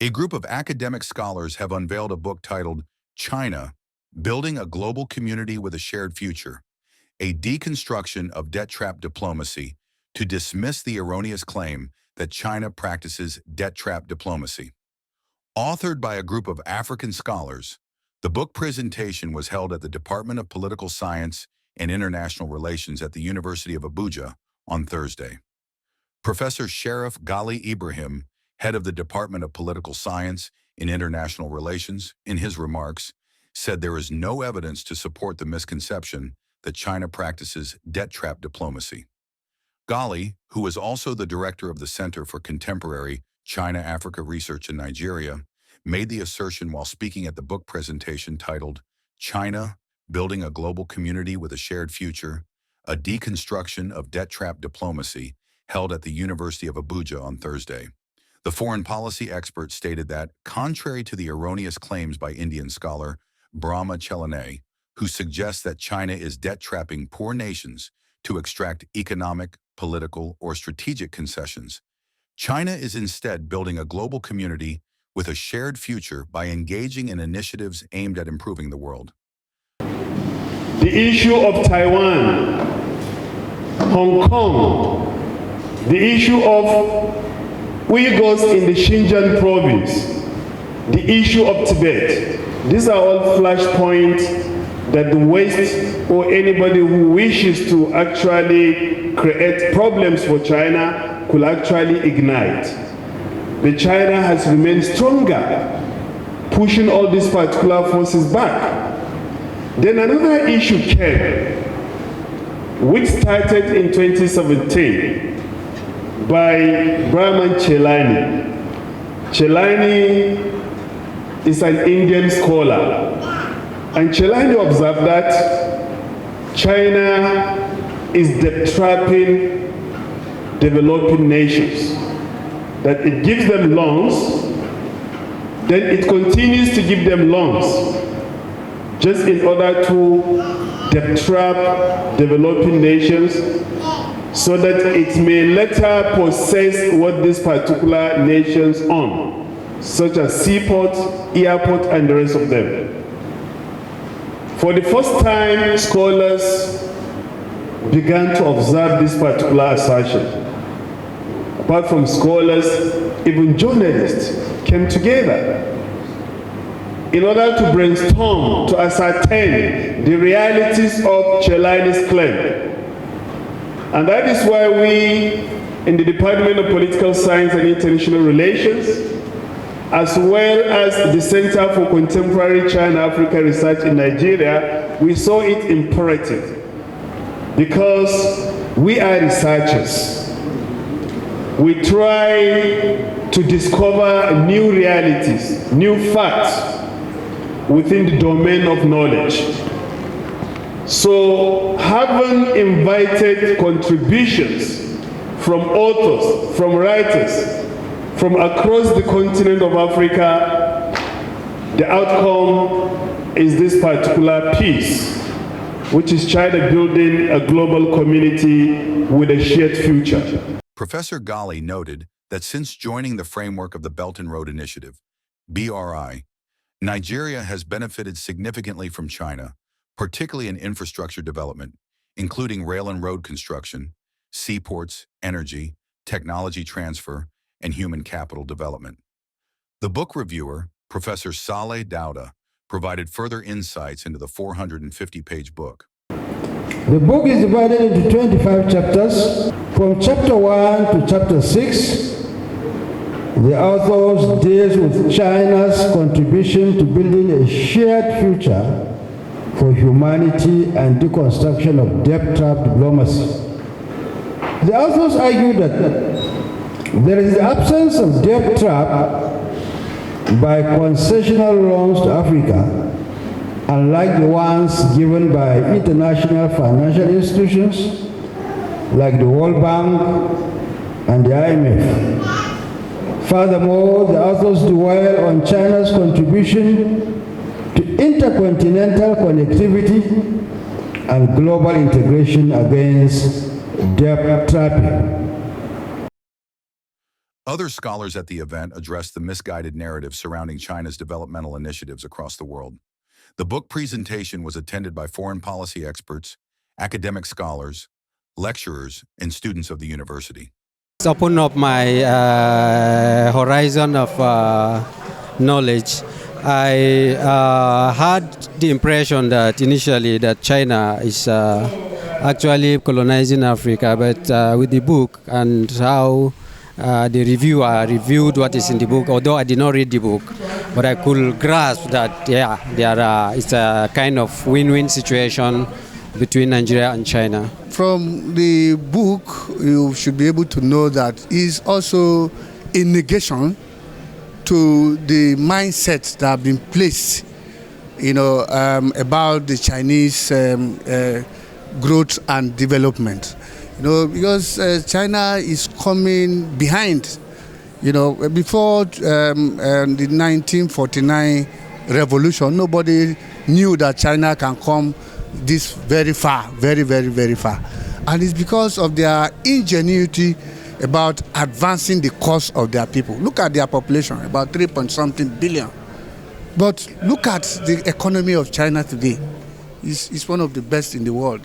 A group of academic scholars have unveiled a book titled China, Building a Global Community with a Shared Future, a deconstruction of debt trap diplomacy, to dismiss the erroneous claim that China practices debt trap diplomacy. Authored by a group of African scholars, the book presentation was held at the Department of Political Science and International Relations at the University of Abuja on Thursday. Professor Sheriff Ghali Ibrahim, head of the Department of Political Science and International Relations, in his remarks, said there is no evidence to support the misconception that China practices debt trap diplomacy. Ghali, who is also the director of the Center for Contemporary China-Africa Research in Nigeria, made the assertion while speaking at the book presentation titled China, Building a Global Community with a Shared Future, a Deconstruction of Debt Trap Diplomacy, held at the University of Abuja on Thursday. The foreign policy expert stated that, contrary to the erroneous claims by Indian scholar Brahma Chellaney, who suggests that China is debt-trapping poor nations to extract economic, political, or strategic concessions, China is instead building a global community with a shared future by engaging in initiatives aimed at improving the world. The issue of Taiwan, Hong Kong, the issue of Uyghurs in the Xinjiang province, the issue of Tibet, these are all flashpoints that the West or anybody who wishes to actually create problems for China could actually ignite. But China has remained stronger, pushing all these particular forces back. Then another issue came, which started in 2017 by Brahma Chellaney. Chellaney is an Indian scholar, and Chellaney observed that China is debt-trapping developing nations, that it gives them loans, then it continues to give them loans, just in order to debt-trap developing nations so that it may later possess what these particular nations own, such as seaports, airports, and the rest of them. For the first time, scholars began to observe this particular assertion. Apart from scholars, even journalists came together in order to brainstorm, to ascertain the realities of Chellaney's claim. And that is why we, in the Department of Political Science and International Relations, as well as the Center for Contemporary China-Africa Research in Nigeria, we saw it imperative, because we are researchers. We try to discover new realities, new facts within the domain of knowledge. So, having invited contributions from authors, from writers, from across the continent of Africa, the outcome is this particular piece, which is China building a global community with a shared future. Professor Ghali noted that since joining the framework of the Belt and Road Initiative, BRI, Nigeria has benefited significantly from China, particularly in infrastructure development, including rail and road construction, seaports, energy, technology transfer, and human capital development. The book reviewer, Professor Saleh Dauda, provided further insights into the 450-page book. The book is divided into 25 chapters. From chapter 1 to chapter 6, the authors deals with China's contribution to building a shared future for humanity and deconstruction of debt trap diplomacy. The authors argue that there is the absence of debt trap by concessional loans to Africa, unlike the ones given by international financial institutions like the World Bank and the IMF. Furthermore, the authors dwell on China's contribution to intercontinental connectivity and global integration against debt trapping. Other scholars at the event addressed the misguided narrative surrounding China's developmental initiatives across the world. The book presentation was attended by foreign policy experts, academic scholars, lecturers, and students of the university. It's opened up my horizon of knowledge. I had the impression that initially that China is actually colonizing Africa, but with the book and how the reviewer reviewed what is in the book, although I did not read the book, but I could grasp that, it's a kind of win-win situation between Nigeria and China. From the book, you should be able to know that it's also a negation to the mindsets that have been placed, about the Chinese growth and development. Because China is coming behind. Before the 1949 revolution, nobody knew that China can come this very far, very, very, very far. And it's because of their ingenuity about advancing the cause of their people. Look at their population, about 3-point-something billion. But look at the economy of China today. It's one of the best in the world.